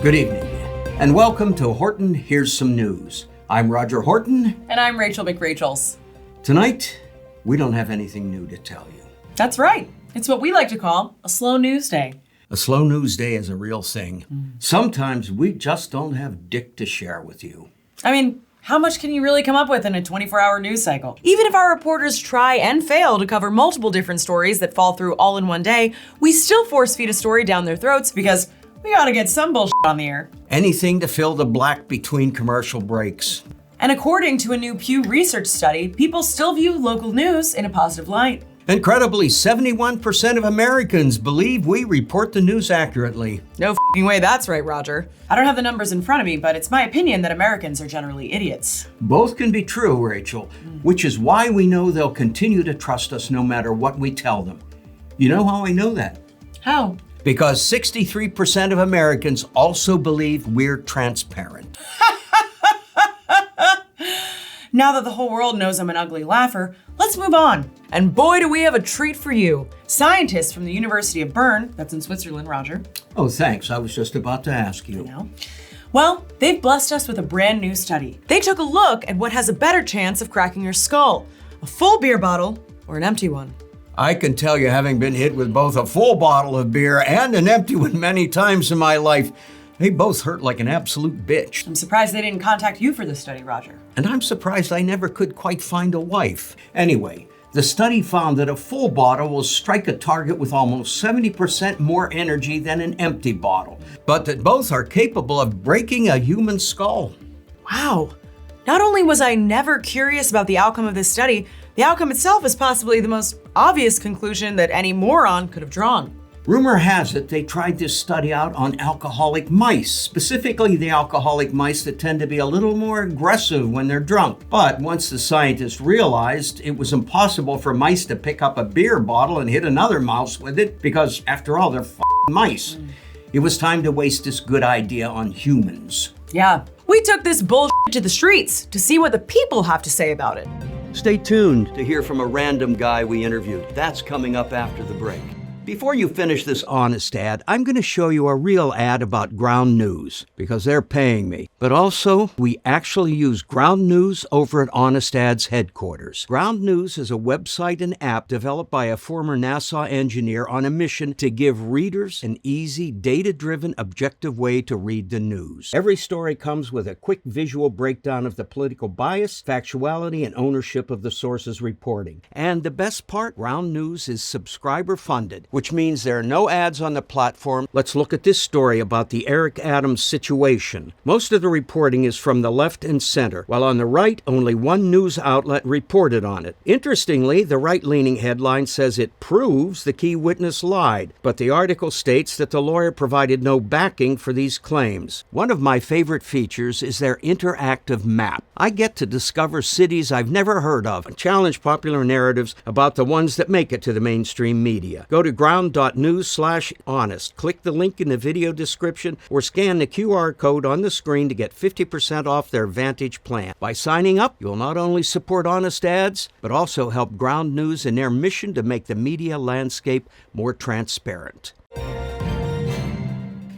Good evening, and welcome to Horton Here's Some News. I'm Roger Horton. And I'm Rachel McRachels. Tonight, we don't have anything new to tell you. That's right. It's what we like to call a slow news day. A slow news day is a real thing. Sometimes we just don't have dick to share with you. I mean, how much can you really come up with in a 24-hour news cycle? Even if our reporters try and fail to cover multiple different stories that fall through all in one day, we still force feed a story down their throats because we gotta get some bullshit on the air. Anything to fill the black between commercial breaks. And according to a new Pew Research study, people still view local news in a positive light. Incredibly, 71% of Americans believe we report the news accurately. No f***ing way that's right, Roger. I don't have the numbers in front of me, but it's my opinion that Americans are generally idiots. Both can be true, Rachel, which is why we know they'll continue to trust us no matter what we tell them. You know how I know that? How? Because 63% of Americans also believe we're transparent. Now that the whole world knows I'm an ugly laugher, let's move on. And boy, do we have a treat for you. Scientists from the University of Bern, that's in Switzerland, Roger. Oh, thanks. I was just about to ask you. Well, they've blessed us with a brand new study. They took a look at what has a better chance of cracking your skull, a full beer bottle or an empty one. I can tell you, having been hit with both a full bottle of beer and an empty one many times in my life, they both hurt like an absolute bitch. I'm surprised they didn't contact you for this study, Roger. And I'm surprised I never could quite find a wife. Anyway, the study found that a full bottle will strike a target with almost 70% more energy than an empty bottle, but that both are capable of breaking a human skull. Wow. Not only was I never curious about the outcome of this study, the outcome itself is possibly the most obvious conclusion that any moron could have drawn. Rumor has it they tried this study out on alcoholic mice, specifically the alcoholic mice that tend to be a little more aggressive when they're drunk. But once the scientists realized it was impossible for mice to pick up a beer bottle and hit another mouse with it, because after all, they're f***ing mice, it was time to waste this good idea on humans. Yeah, we took this bullshit to the streets to see what the people have to say about it. Stay tuned to hear from a random guy we interviewed. That's coming up after the break. Before you finish this honest ad, I'm going to show you a real ad about Ground News, because they're paying me. But also, we actually use Ground News over at Honest Ad's headquarters. Ground News is a website and app developed by a former NASA engineer on a mission to give readers an easy, data-driven, objective way to read the news. Every story comes with a quick visual breakdown of the political bias, factuality, and ownership of the source's reporting. And the best part, Ground News is subscriber-funded, which means there are no ads on the platform. Let's look at this story about the Eric Adams situation. Most of the reporting is from the left and center, while on the right, only one news outlet reported on it. Interestingly, the right-leaning headline says it proves the key witness lied, but the article states that the lawyer provided no backing for these claims. One of my favorite features is their interactive map. I get to discover cities I've never heard of and challenge popular narratives about the ones that make it to the mainstream media. Go to ground.news/honest. Click the link in the video description or scan the QR code on the screen to get 50% off their Vantage plan. By signing up, you'll not only support Honest Ads, but also help Ground News in their mission to make the media landscape more transparent.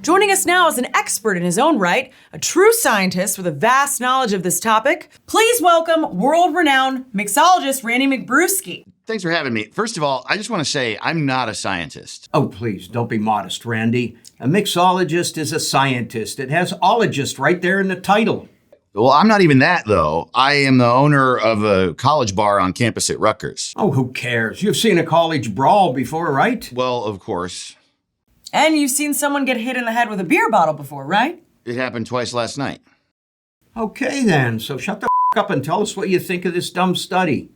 Joining us now is an expert in his own right, a true scientist with a vast knowledge of this topic. Please welcome world-renowned mixologist Randy McBrewski. Thanks for having me. First of all, I just want to say I'm not a scientist. Oh, please, don't be modest, Randy. A mixologist is a scientist. It has ologist right there in the title. Well, I'm not even that, though. I am the owner of a college bar on campus at Rutgers. Oh, who cares? You've seen a college brawl before, right? Well, of course. And you've seen someone get hit in the head with a beer bottle before, right? It happened twice last night. Okay, then. So shut the up and tell us what you think of this dumb study.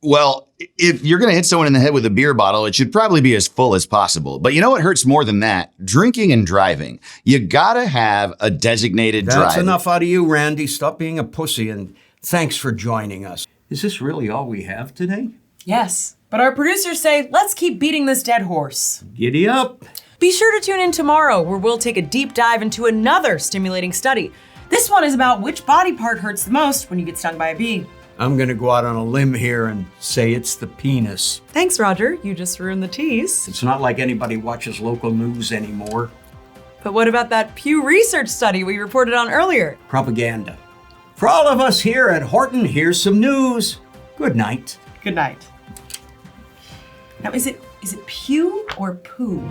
Well, if you're going to hit someone in the head with a beer bottle, it should probably be as full as possible. But you know what hurts more than that? Drinking and driving. You gotta have a designated driver. That's enough out of you, Randy. Stop being a pussy, and thanks for joining us. Is this really all we have today? Yes, but our producers say, let's keep beating this dead horse. Giddy up. Be sure to tune in tomorrow, where we'll take a deep dive into another stimulating study. This one is about which body part hurts the most when you get stung by a bee. I'm gonna go out on a limb here and say it's the penis. Thanks, Roger. You just ruined the tease. It's not like anybody watches local news anymore. But what about that Pew Research study we reported on earlier? Propaganda. For all of us here at Horton, here's some news. Good night. Good night. Now, is it Pew or Poo?